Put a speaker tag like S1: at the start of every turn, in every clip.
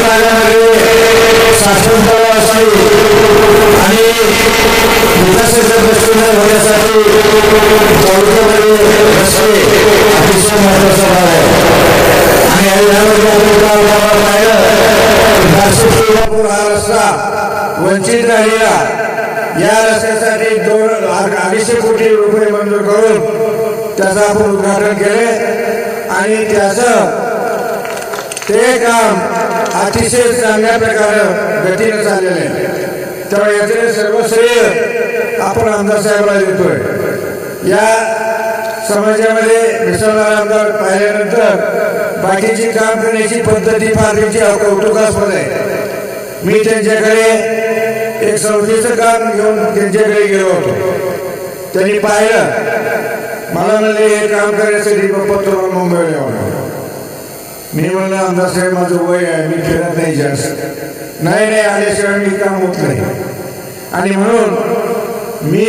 S1: भागामध्ये शासनतळ असतील आणि विकासाच्या दृष्टीने होण्यासाठी तालुक्यामध्ये रस्ते अतिशय महत्वाचा भाग आहे. आणि हा रस्ता वंचित राहिलेला या रस्त्यासाठी 200-250 कोटी रुपये मंजूर करून त्याचं आपण उद्घाटन केले आणि त्याचं ते काम अतिशय चांगल्या प्रकारे गतीने चाललेलं आहे. त्यामुळे याचे सर्व श्रेय आपण आमदार साहेबांना देतोय. या समाजामध्ये मिसळणारा आमदार पाहिल्यानंतर बाकीची काम करण्याची पद्धती फार त्यांची कौतुकास्पद आहे. मी त्यांच्याकडे एक संस्थेचं काम घेऊन त्यांच्याकडे गेलो होतो. त्यांनी पाहिलं, मला म्हणले हे काम करण्यासाठी पप्पा तुम्हाला मुंबईला यावं. मी म्हणलं आमदार साहेब माझं वय आहे, मी फिरत नाही जास्त, नाही आल्याशिवाय मी काम होत नाही. आणि म्हणून मी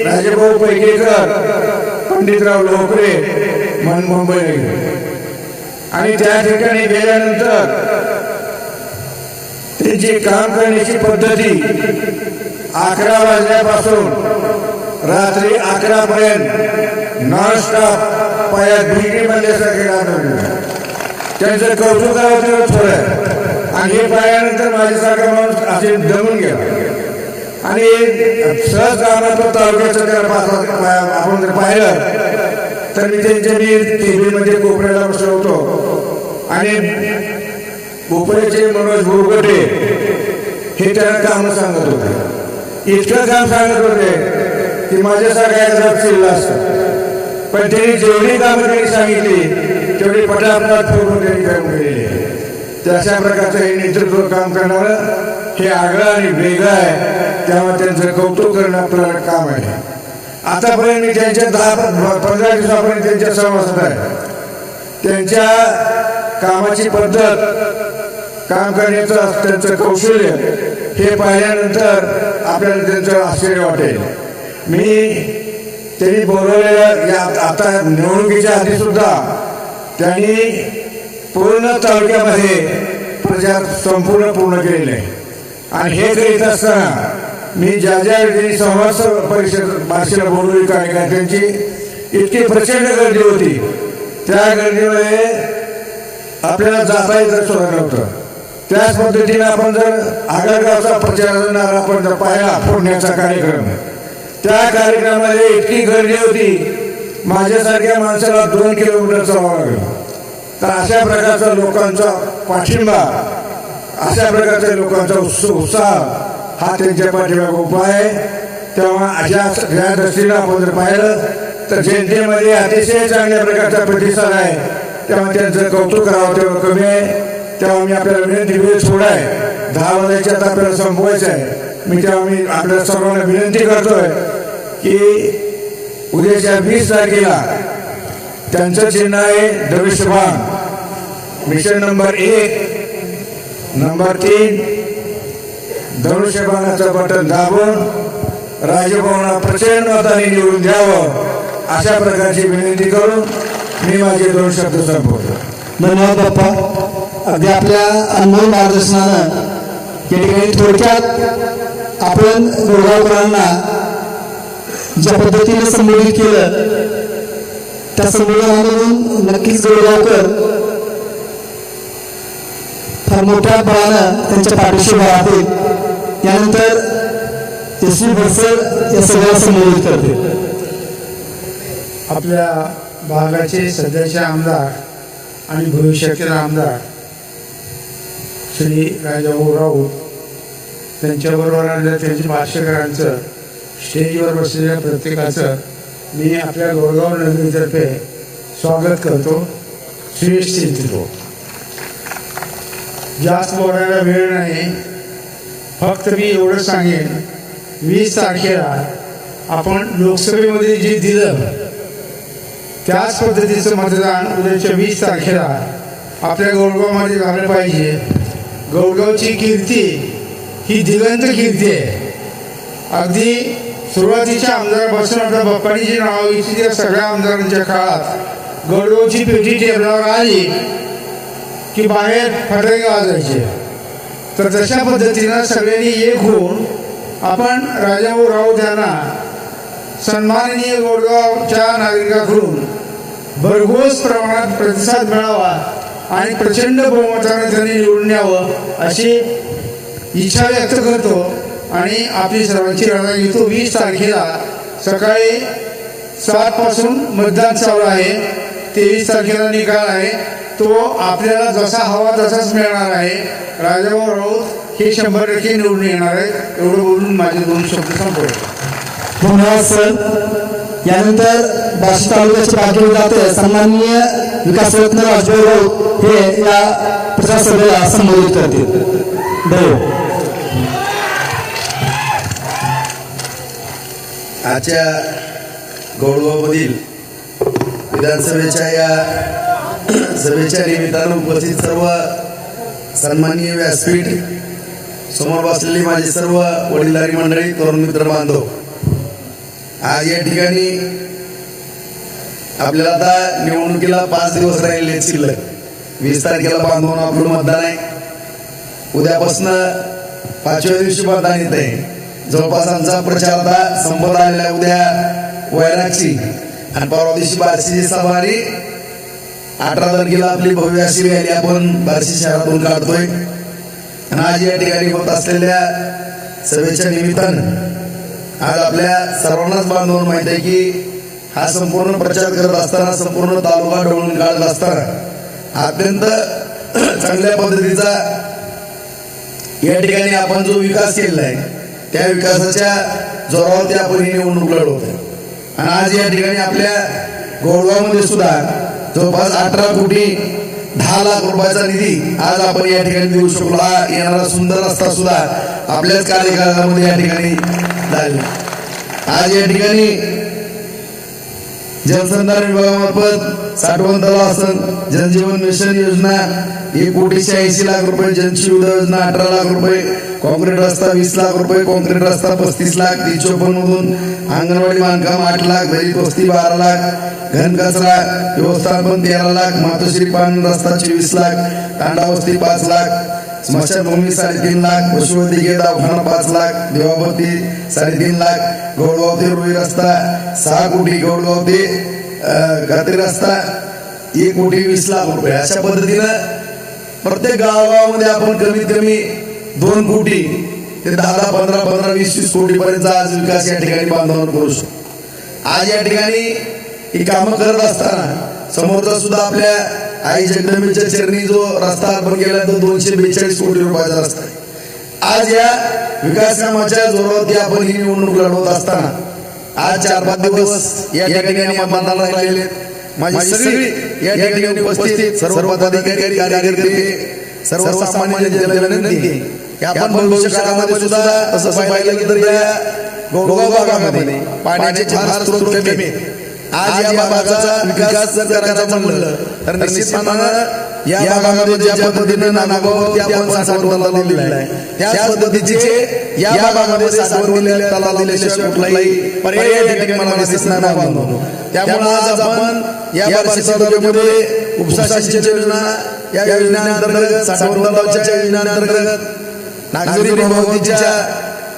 S1: राजेभाऊ पैकेकर, पंडितराव लोकरे म्हणून मुंबईला गेलो. आणि त्या ठिकाणी गेल्यानंतर त्यांची काम करण्याची पद्धती 11 वाजल्यापासून रात्री 11 पर्यंत नॉनस्टॉप पायात भिंगी बनल्यासारखे काम त्यांचं कौतुक करावं तेवढं थोडं. आणि हे पाहिल्यानंतर माझ्यासारखा माणूस असे दमून गेला आणि सहज कामात तालुक्याचं त्याला आपण जर पाहिलं तर मी त्यांच्या टीव्हीमध्ये कोपऱ्याला बसलो होतो आणि कोपऱ्याचे मनोज भोरगटे हे त्याला काम सांगत होते. इतकं काम सांगत होते की माझ्यासारखा एकदा चिल्ला असतं. पण त्यांनी जेवढी कामं त्यांनी सांगितली तेवढी पटापट पूर्ण त्यांनी काम केलेली आहे. अशा प्रकारचं हे नेतृत्व काम करणारं हे आगळं आणि वेगळं आहे. त्यामुळे त्यांचं कौतुक करणं आपल्याला काम आहे. आतापर्यंत मी त्यांच्या 10-15 दिवसापर्यंत त्यांच्या सहवासात आहे. त्यांच्या कामाची पद्धत, काम करण्याचं त्यांचं कौशल्य हे पाहिल्यानंतर आपल्याला त्यांचं आश्चर्य वाटेल. मी त्यांनी बोलवलेल्या आता निवडणुकीच्या आधी सुद्धा त्यांनी पूर्ण तालुक्यामध्ये प्रचार संपूर्ण पूर्ण केलेले आहे. आणि हे करीत असताना मी ज्या त्यांनी संवाद परिषद भाषेला बोलवली कार्यकर्त्यांची इतकी प्रचंड गर्दी होती. त्या गर्दीमध्ये आपल्याला जाता येत सुद्धा नव्हतं. त्याच पद्धतीने आपण जर आगळगावचा प्रचार आपण जर पाहिला फोडण्याचा कार्यक्रम, त्या कार्यक्रमामध्ये इतकी गर्दी होती माझ्यासारख्या माणसाला 2 किलोमीटर चालावं लागलं. तर अशा प्रकारचा लोकांचा पाठिंबा, अशा प्रकारच्या लोकांचा उत्साह हा त्यांच्या पाठीमागे उभा आहे. तेव्हा अशा दृष्टीनं आपण जर पाहिलं तर जनतेमध्ये अतिशय चांगल्या प्रकारचा प्रतिसाद आहे. तेव्हा त्यांचं कौतुक करावं तेव्हा कमी आहे. तेव्हा मी आपल्याला विनंती, वेळ थोडा आहे, 10 वाजायच्या आता आपल्याला संपवायचं आहे. तेव्हा मी आपल्या सर्वांना विनंती करतोय की उद्याच्या 20 तारखेला त्यांचं चिन्ह आहे धनुष्यबाण. मिशन नंबर 1, नंबर 3 धनुष्यबाणाचं बटन दाबून राजभवनात प्रचंड मताने निवडून द्यावं अशा प्रकारची विनंती करून मी माझे 2 शब्द संपवतो.
S2: धन्यवाद बाप्पा. अगदी आपल्या अनुभव मार्गदर्शनानं या ठिकाणी थोडक्यात आपण गोरगावकरांना ज्या पद्धतीने संबोधित केलं त्या संबोधनामधून नक्कीच गोरगावकर फार मोठ्या बळानं त्यांच्या पाठीशी राहतील. यानंतर यशवी भरसर या सगळ्या संबोधित करतील.
S3: आपल्या भागाचे सध्याचे आमदार आणि भविष्यातील आमदार श्री राजाभाऊ राऊत, त्यांच्याबरोबर आलेल्या त्यांच्या भाष्यकारांचं, स्टेजवर बसलेल्या प्रत्येकाचं मी आपल्या गोरगाव नगरीतर्फे स्वागत करतो. श्रेष्ठ चिंतितो. जास्त बोलायला वेळ नाही, फक्त मी एवढं सांगेन, 20 तारखेला आपण लोकसभेमध्ये जे दिलं त्याच पद्धतीचं मतदान उद्याच्या 20 तारखेला आपल्या गोरगावमध्ये झालं पाहिजे. गोरगावची कीर्ती ही दिगंत कीर्ती आहे. अगदी सुरुवातीच्या आमदारापासून आपल्या बाप्पांनी जी नावं घेतली त्या सगळ्या आमदारांच्या काळात गोरगावची पेटी टेबलावर आली की बाहेर फटाके वाजायचे. तर तशा पद्धतीनं सगळ्यांनी एक होऊन आपण राजाभाऊ राऊत यांना सन्माननीय गोडगावच्या नागरिकांकडून भरघोस प्रमाणात प्रतिसाद मिळावा आणि प्रचंड बहुमताने त्यांनी निवडून यावं अशी इच्छा व्यक्त करतो आणि आपली सर्वांची रजा घेतो. 20 तारखेला सकाळी 7 पासून मतदान चालू आहे. 23 तारखेला निकाल आहे. तो आपल्याला जसा हवा तसाच मिळणार आहे. राजाभाऊ राऊत हे 100% निवडून येणार आहेत. एवढं बोलून माझे 2 शब्द संपवतो.
S2: धन्यवाद सर. यानंतर बार्शी तालुक्याचे बाकी जाते सन्माननीय विकासरत्न राजभाऊ राऊत हे या प्रचार सभेला संबोधित करतील. धन्यवाद.
S4: आजच्या गोडगावमधील विधानसभेच्या या सभेच्या निमित्तानं उपस्थित सर्व सन्माननीय व्यासपीठ, समोर बसलेली माझी सर्व वडीलधारी मंडळी, तरुण मित्र बांधव, आज या ठिकाणी आपल्याला आता निवडणुकीला 5 दिवस राहिले शिल्लक. 20 तारखेला बांधवून आपलं मतदान आहे. उद्यापासून 5व्या दिवशी मतदान येत आहे. जवळपास आमचा प्रचार आता संपत आलेला. उद्या वैरागची आणि परवा दिवशी बार्शीची सवारी 18 तारखेला आपली भव्य अशी रॅली आपण बार्शी शहरातून काढतोय. आणि आज या ठिकाणी होत असलेल्या सभेच्या निमित्तानं आज आपल्या सर्वांनाच बांधून माहिती आहे की हा संपूर्ण प्रचार करत असताना, संपूर्ण तालुका ढवळून काढत असताना अत्यंत चांगल्या पद्धतीचा या ठिकाणी आपण जो विकास केलेला आहे त्या विकासाच्या जोरावरती आपण ही निवडणूक लढवतोय. आणि आज या ठिकाणी आपल्या गोडगावमध्ये सुद्धा जवळपास 18 कोटी 10 लाख रुपयाचा निधी आज आपण या ठिकाणी देऊ शकलो. हा येणारा सुंदर रस्ता सुद्धा आपल्याच कार्यकाळामध्ये या ठिकाणी झाला. आज या ठिकाणी जलसंधारण विभागामार्फत साठवण तलाव असेल, जलजीवन मिशन योजना 1,80,80 लाख रुपये, जनशिवदा योजना 18 लाख रुपये, कॉन्क्रीट रस्ता 20 लाख रुपये, कॉन्क्रीट रस्ता 35 लाख, 354 मधून अंगणवाडी बांधकाम 8 लाख, दलित वस्ती 12 लाख, घन कचरा व्यवस्थापन 13 लाख, मातोश्री पाणी रस्ता 24 लाख, तांडा वस्ती 5 लाख, स्मशानभूमी 3.5 लाख, पशुवैद्यकीय दवाखाना 5 लाख, देवाभरती 3.5 लाख, गोडगाव ते रुई रस्ता 6 कोटी, गोडगाव ते गात्री रस्ता 1,20 लाख रुपये. अशा पद्धतीनं प्रत्येक गावागावामध्ये आपण कमीत कमी 2 कोटी ते 10, 15, 20 कोटी पर्यंत आज विकास या ठिकाणी बांधवांना करू शकतो. आज या ठिकाणी ही कामं करत असताना समोरचा सुद्धा आपल्या आई जगदंबेच्या चरणी जो रस्ता अर्पण केला तो 242 कोटी रुपयाचा रस्ता आहे. आज या विकास कामाच्या जोरावरती आपण ही निवडणूक लढवत असताना आज 4-5 दिवस या ठिकाणी मतदानाला राहिलेले माझी सगळी या ठिकाणी उपस्थित सर्व पदाधिकारी, कार्यकर्ते, सर्वसामान्य जनतेला विनंती की आपण भविष्य काळामध्ये सुद्धा तसं पाहिलं की तर या गोडगाव भागामध्ये पाण्याचे फार स्रोत कमी आहेत. आज या भागाचा विकास जर करायचा म्हणलं तर निश्चितपणानं या भागामध्ये ज्या पद्धतीने नागावरती आपण साठवण तलाव दिलेला आहे त्याच पद्धतीचे या भागामध्ये साठवण दिलेल्या तलाव दिल्याशिवाय कुठलाही पर्याय या ठिकाणी मला दिसणार नाही. त्यामुळे आज आपण या बार्शी तालुक्यामध्ये उपसा सिंचन योजना या योजनेअंतर्गत, साठवण तलावाच्या योजनेअंतर्गत, नागझरी भगवतीच्या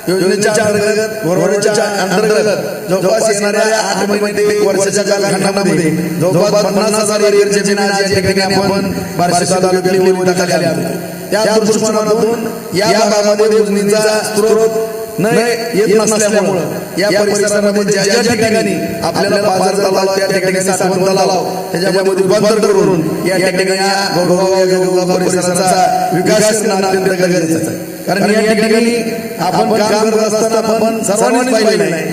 S4: योजनेच्या अंतर्गत, वरवडच्या अंतर्गत जवळपास येणाऱ्या 8 महिने ते 1 वर्षाच्या कालखंडामध्ये जवळपास 50,000 एकर जमीन आज या ठिकाणी आपण बार्शी तालुक्यातील निवडणुकीखाली आणतो. त्या दृष्टिकोनातून या भागामध्ये योजनेचा स्रोत न येत नसल्यामुळं या परिसरामध्ये ज्या ठिकाणी आपल्याला बाजार तलाव, त्या ठिकाणी साठवण तलाव त्याच्यामध्ये रूपांतर करून या ठिकाणी गोडगाव परिसराचा विकास करणं अत्यंत गरजेचं आहे. कारण या ठिकाणी आपण काम करत असताना आपण सर्वांनीच पाहिलेलं आहे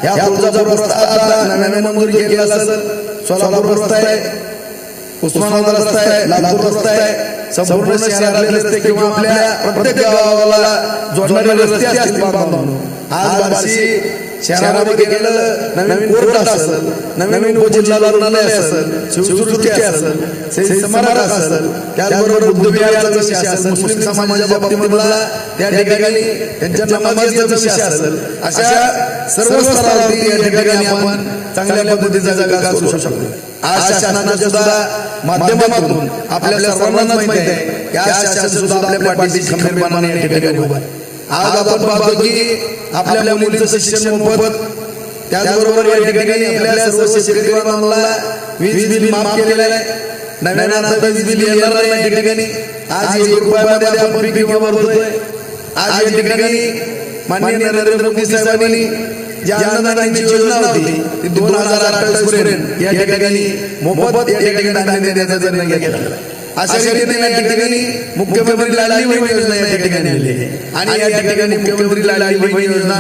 S4: या तुळजापूर रस्ता आता नव्याने मंजूर केलेला असेल, सोलापूर रस्ता आहे, उस्मानाबाद रस्ता आहे, लातूर रस्ता आहे, संपूर्ण शहरातले रस्ते किंवा आपल्या प्रत्येक गावाला जोडणारे रस्ते असतील बांधून आज बार्शी शहरामध्ये गेलेलं नवीन कोर्ट असेल, नवीन उपजिल्हा रुग्णालय असेल, शिवसृष्टी असेल, स्मारक असेल, त्याचबरोबर बुद्धविहाराचा विषय असेल, मुस्लिम समाजाच्या बाबतीमधला त्या ठिकाणी त्यांच्या नमाजीचा विषय असेल, अशा सर्व स्तरावरती या ठिकाणी आपण चांगल्या पद्धतीचा विकास करू शकतो. आज शासनाच्या सुद्धा माध्यमातून आपल्या सर्वांनाच माहिती आहे की आज शासन सुद्धा आपल्या पाठीशी खंबीरपणाने या ठिकाणी उभा आहे. आज आपण पाहतो की आपल्या मुलीचं शिक्षण मोफत, त्याचबरोबर या ठिकाणी आपल्या सर्व शेतकरी बांधवांना वीज बिल माफ केलेलं आहे. नव्यानं आता वीज बिल येणार नाही या ठिकाणी. आज 1 रुपयामध्ये आपण पीक विमा भरतोय. आज या ठिकाणी माननीय नरेंद्र मोदी साहेबांनी जी अन्नदानाची योजना होती ती 2028 पर्यंत या ठिकाणी मोफत या ठिकाणी धान्य देण्याचा निर्णय घेतला. अशा रीतीने या ठिकाणी मुख्यमंत्री लाडली बहीण योजना या ठिकाणी आली आणि या ठिकाणी मुख्यमंत्री लाडली बहीण योजना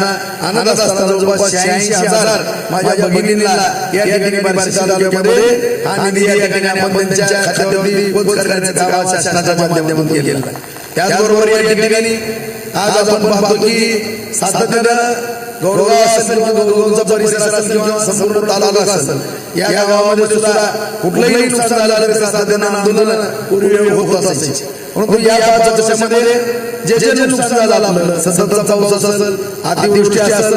S4: आणत असताना जवळपास 86,000 माझ्या भगिनींना या ठिकाणी बार्शी तालुक्यामध्ये हा निधी या ठिकाणी आपण त्यांच्या खात्यावरती पोच करण्याचं काम शासनाच्या माध्यमातून केलेलं आहे. त्याचबरोबर या ठिकाणी आज आपण पाहतो की सातत्यानं गौरगाव असेल किंवा गौरगावचा परिसर असेल किंवा संपूर्ण तालुका असेल या गावामध्ये सुद्धा कुठलंही नुकसान झालं तर सातत्यानं आंदोलन पूर्वी होत असायचे. परंतु या 5 वर्षामध्ये जे जे नुकसान झालं आपलं सततचा पाऊस असेल, अतिवृष्टी असेल,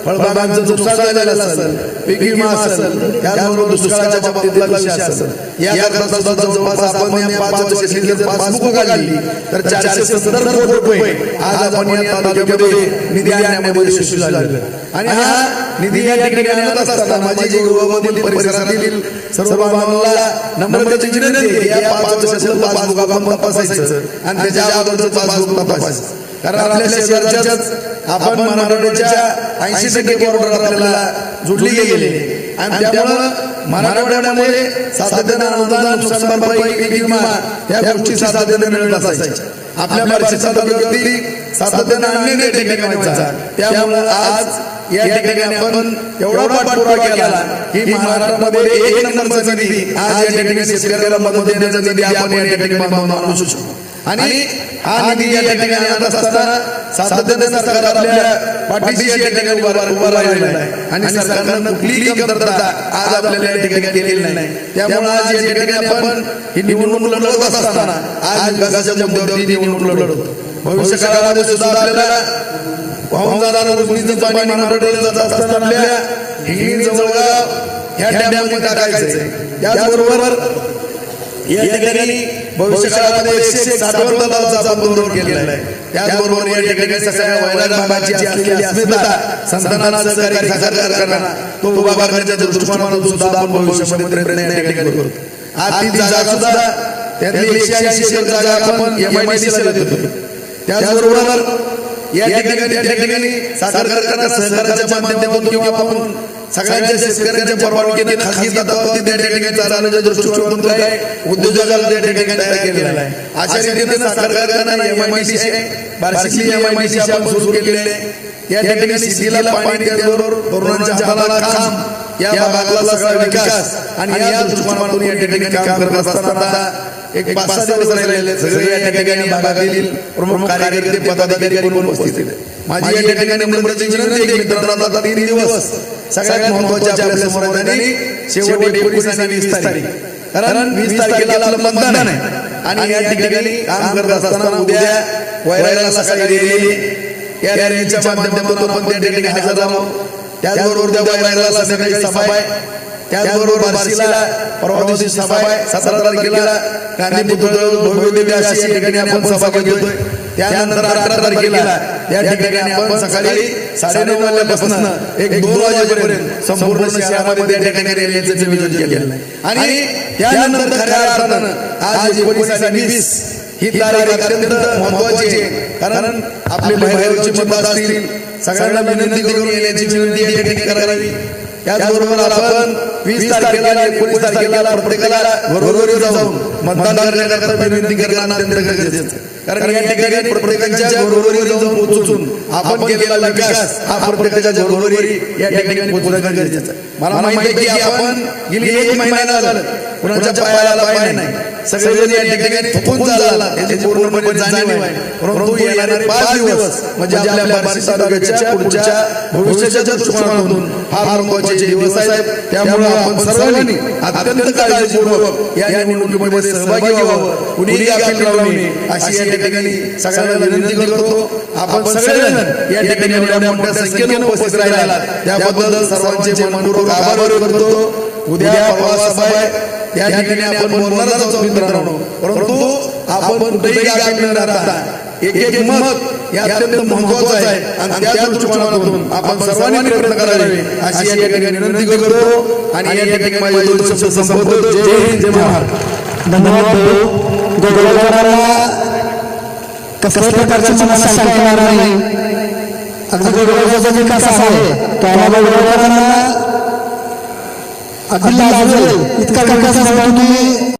S4: फळबागांचं नुकसान झालेलं असेल, पीक विमा असेल, त्याचबरोबर दुष्काळाच्या बाबतीतला विषय असेल, याकरता सुद्धा जवळपास आपण या 5 वर्षाची जर पासबुक काढली तर 470 कोटी रुपये आज आपण या तालुक्यामध्ये निधी आणण्यामध्ये यशस्वी झाले. आणि हा निधी या ठिकाणी आणत असताना माझी जी गोवामधील परिसरातील सर्व बांधवांना नम्रतेची विनंती आहे या 5 वर्षाचं पासबुक आपण तपासायचं आणि त्याच्या अगोदरचं पासबुक तपासायचं. कारण आपल्या शेजारच्याच आपण मराठवाड्याच्या 80% बॉर्डर आपल्याला जुडली गेलेली आणि त्यामुळं मराठवाड्यामध्ये सातत्यानं अनुदान, नुकसान भरपाई, पीक विमा या गोष्टी सातत्यानं मिळत असायच्या. आपल्या बार्शी तालुक्यावरती सातत्यानं अन्य ठिकाणी व्हायचा. त्यामुळं आज या ठिकाणी आपण एवढा पाठपुरावा केला की महाराष्ट्रामध्ये 1 नंबरचा निधी आज या ठिकाणी शेतकऱ्याला मदत देण्याचा निधी आपण या ठिकाणी आणू शकतो. आणि हा निधी या ठिकाणी आणत असताना सातत्यानं सरकार आपल्या पाठीशी या ठिकाणी उभा राहिलेला आहे आणि सरकारनं कुठलीही कमतरता आज आपल्याला या ठिकाणी केलेली नाही. त्यामुळे आज या ठिकाणी आपण ही निवडणूक लढवत असताना आज विकासाच्या मुद्द्यावरती निवडणूक लढवतो. भविष्य काळामध्ये सुद्धा आपल्याला वाहून जाणारं उजनीचं पाणी मराठवाड्याला जात असताना आपल्या हिंगणी जवळगाव ह्या डॅममध्ये टाकायचंय. त्याचबरोबर या ठिकाणी भविष्य काळामध्ये 160 तलावाचा आपण धोरण केलेलं आहे. त्याचबरोबर या ठिकाणी सगळ्या वैराग भागाची असलेली अस्मिता संतानांना सहकार्य साकार करणारा तो उभा करण्याच्या दृष्टिकोनातून सुद्धा आपण भविष्यामध्ये प्रयत्न या ठिकाणी करतो. आज ती जागा सुद्धा त्यातली 180 एकर जागा आपण MIDC ला देतो. त्याचबरोबर या ठिकाणी साकार करणाऱ्या सहकार्याच्या माध्यमातून किंवा आपण सगळ्यांच्या शेतकऱ्यांच्या परवानगीने खासगी तत्वावरती त्या ठिकाणी चालवण्याच्या दृष्टिकोनातून काय उद्योजकाला त्या ठिकाणी तयार केलेला आहे. अशा रीतीने साकार करणारा MIDC आहे. बार्शीतली MIDC आपण सुरू केलेली आहे. या ठिकाणी शेतीला पाणी, त्याचबरोबर तरुणांच्या हाताला काम, या भागाला सगळा विकास आणि या दृष्टिकोनातून या ठिकाणी काम करत असताना एक 5-6 दिवस राहिलेले सगळे या ठिकाणी भागातील प्रमुख कार्यकर्ते, पदाधिकारी कोण उपस्थित आहेत. माझी या ठिकाणी नम्रतेची विनंती आहे की मित्रांनो, आता 3 दिवस सगळ्यात महत्त्वाचे आपल्या समोर आणि शेवटी 19 आणि 20 तारीख. कारण 20 तारखेला आपलं मतदान आहे आणि या ठिकाणी काम करत असताना उद्या वैराला सकाळी रॅली, या रॅलीच्या माध्यमातून आपण त्या ठिकाणी हजर राहू. त्याचबरोबर त्या वैराला संध्याकाळी सभा आहे. त्याचबरोबर बार्शीला परवा दिवशी सभा आहे. 17 तारखेला गांधी पुतळ्यावर भव्य अशी या ठिकाणी आपण सभा घेतोय. त्यानंतर 18 तारखेला या ठिकाणी आपण सकाळी 9:30 वाजल्यापासून 1-2 वाजेपर्यंत संपूर्ण शहरामध्ये त्या ठिकाणी रॅलीचं नियोजन केलेलं आहे. आणि त्यानंतर खऱ्या अर्थानं आज 19 आणि 20 ही तारीख अत्यंत महत्वाची आहे. कारण आपले बाहेरची मतं असतील, सगळ्यांना विनंती करून येण्याची विनंती या ठिकाणी करावी. त्याचबरोबर आपण 20 तारखेला आणि 19 तारखेला प्रत्येकाला घरोघरी जाऊन मतदान करण्याकरता विनंती करणं अत्यंत गरजेचं आहे. कारण या ठिकाणी प्रत्येकाच्या घरोघरी जाऊन पोहोचून आपण केलेला विकास हा प्रत्येकाच्या घरोघरी या ठिकाणी पोहोचणं गरजेचं आहे. मला माहिती आहे की आपण गेली 1 महिना झालं कुणाच्या पायाला पाय नाही, सगळेजण या ठिकाणी थकून चालला, याची पूर्णपणे जाणीव आहे. परंतु येणारे 5 दिवस म्हणजे आपल्या बार्शी तालुक्याच्या पुढच्या भविष्याच्या दृष्टिकोनातून फार महत्त्वाचे दिवस आहेत. त्यामुळे आपण सर्वांनी अत्यंत काळजीपूर्वक या निवडणुकीमध्ये सहभागी व्हावं, कुणीही गाफील राहू नये अशी या ठिकाणी सगळ्यांना विनंती करतो. आपण सगळेजण या ठिकाणी एवढ्या मोठ्या संख्येने उपस्थित राहिला त्याबद्दल सर्वांचे मनपूर्वक आभार व्यक्त करतो. उद्या परवा सभा आहे त्या ठिकाणी आपण बोलणारच आहोत मित्रांनो, परंतु आपण कुठेही गाफील न राहता एक एक मत हे अत्यंत महत्वाचं आहे आणि त्या दृष्टिकोनातून आपण सर्वांनी प्रयत्न करावे अशी या ठिकाणी विनंती करतो आणि या ठिकाणी माझे 2 शब्द संपवतो. जय हिंद, जय महाराष्ट्र.
S2: धन्यवाद भाऊ. गोगलगावकरांना कसल्याही प्रकारची मनात शंका येणार नाही. अगदी गोगलगावचा जो विकास आहे तो आम्हाला गोगलगावकरांना अगदी लाजवेल इतका विकास तुम्ही